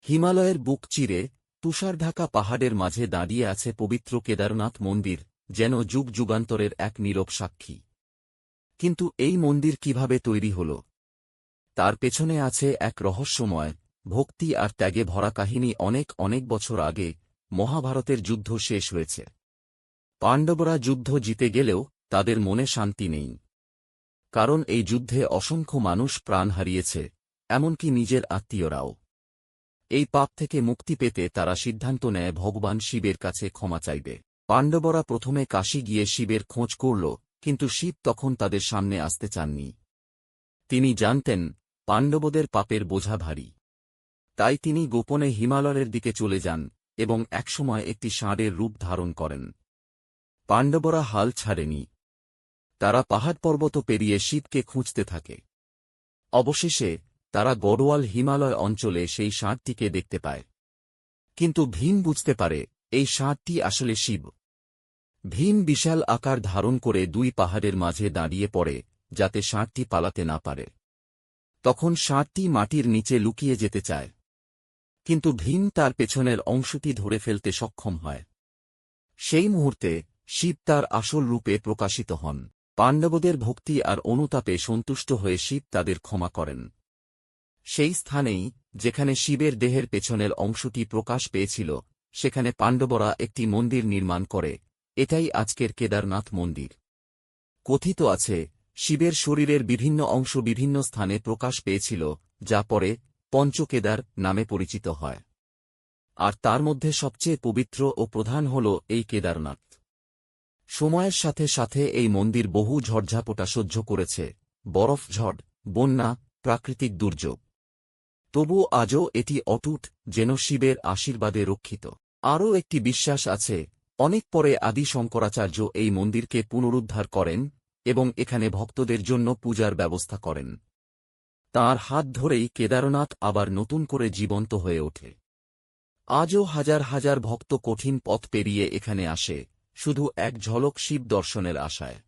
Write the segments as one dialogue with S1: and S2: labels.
S1: হিমালয়ের বুক চিরে তুষারঢাকা পাহাড়ের মাঝে দাঁড়িয়ে আছে পবিত্র কেদারনাথ মন্দির, যেন যুগ যুগান্তরের এক নীরব সাক্ষী। কিন্তু এই মন্দির কিভাবে তৈরি হল? তার পেছনে আছে এক রহস্যময়, ভক্তি আর ত্যাগে ভরা কাহিনী। অনেক অনেক বছর আগে মহাভারতের যুদ্ধ শেষ হয়েছে। পাণ্ডবরা যুদ্ধ জিতে গেলেও তাদের মনে শান্তি নেই। কারণ এই যুদ্ধে অসংখ্য মানুষ প্রাণ হারিয়েছে, এমনকি নিজের আত্মীয়রাও। এই পাপ থেকে মুক্তি পেতে তারা সিদ্ধান্ত নেয় ভগবান শিবের কাছে ক্ষমা চাইবে। পাণ্ডবরা প্রথমে কাশী গিয়ে শিবের খোঁজ করল, কিন্তু শিব তখন তাদের সামনে আসতে চাননি। তিনি জানতেন পাণ্ডবদের পাপের বোঝা ভারী। তাই তিনি গোপনে হিমালয়ের দিকে চলে যান এবং একসময় একটি ষাঁড়ের রূপ ধারণ করেন। পাণ্ডবরা হাল ছাড়েনি। তারা পাহাড় পর্বত পেরিয়ে শিবকে খুঁজতে থাকে। অবশেষে তারা গড়ওয়াল হিমালয় অঞ্চলে সেই ষাঁড়টিকে দেখতে পায়। কিন্তু ভীম বুঝতে পারে এই ষাঁড়টি আসলে শিব। ভীম বিশাল আকার ধারণ করে দুই পাহাড়ের মাঝে দাঁড়িয়ে পড়ে, যাতে ষাঁড়টি পালাতে না পারে। তখন ষাঁড়টি মাটির নিচে লুকিয়ে যেতে চায়, কিন্তু ভীম তার পেছনের অংশটি ধরে ফেলতে সক্ষম হয়। সেই মুহূর্তে শিব তার আসল রূপে প্রকাশিত হন। পাণ্ডবদের ভক্তি আর অনুতাপে সন্তুষ্ট হয়ে শিব তাদের ক্ষমা করেন। সেই স্থানেই, যেখানে শিবের দেহের পেছনের অংশটি প্রকাশ পেয়েছিল, সেখানে পাণ্ডবরা একটি মন্দির নির্মাণ করে। এটাই আজকের কেদারনাথ মন্দির। কথিত আছে শিবের শরীরের বিভিন্ন অংশ বিভিন্ন স্থানে প্রকাশ পেয়েছিল, যা পরে পঞ্চকেদার নামে পরিচিত হয়। আর তার মধ্যে সবচেয়ে পবিত্র ও প্রধান হল এই কেদারনাথ। সময়ের সাথে সাথে এই মন্দির বহু ঝড়ঝাপটা সহ্য করেছে, বরফ ঝড়, বন্যা, প্রাকৃতিক দুর্যোগ। তবু আজও এটি অটুট, যেন শিবের আশীর্বাদে রক্ষিত। আরও একটি বিশ্বাস আছে, অনেক পরে আদি শঙ্করাচার্য এই মন্দিরকে পুনরুদ্ধার করেন এবং এখানে ভক্তদের জন্য পূজার ব্যবস্থা করেন। তাঁর হাত ধরেই কেদারনাথ আবার নতুন করে জীবন্ত হয়ে ওঠে। আজও হাজার হাজার ভক্ত কঠিন পথ পেরিয়ে এখানে আসে, শুধু এক ঝলক শিব দর্শনের আশায়।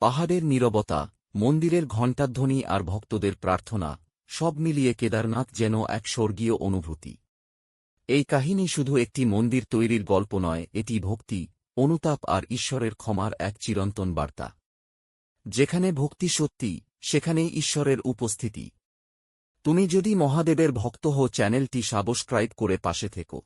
S1: পাহাড়ের নীরবতা, মন্দিরের ঘণ্টাধ্বনি আর ভক্তদের প্রার্থনা, সব মিলিয়ে কেদারনাথ যেন এক স্বর্গীয় অনুভূতি। এই কাহিনী শুধু একটি মন্দির তৈরির গল্প নয়, এটি ভক্তি, অনুতাপ আর ঈশ্বরের ক্ষমার এক চিরন্তন বার্তা। যেখানে ভক্তি সত্যি, সেখানেই ঈশ্বরের উপস্থিতি। তুমি যদি মহাদেবের ভক্ত হও, চ্যানেলটি সাবস্ক্রাইব করে পাশে থেকো।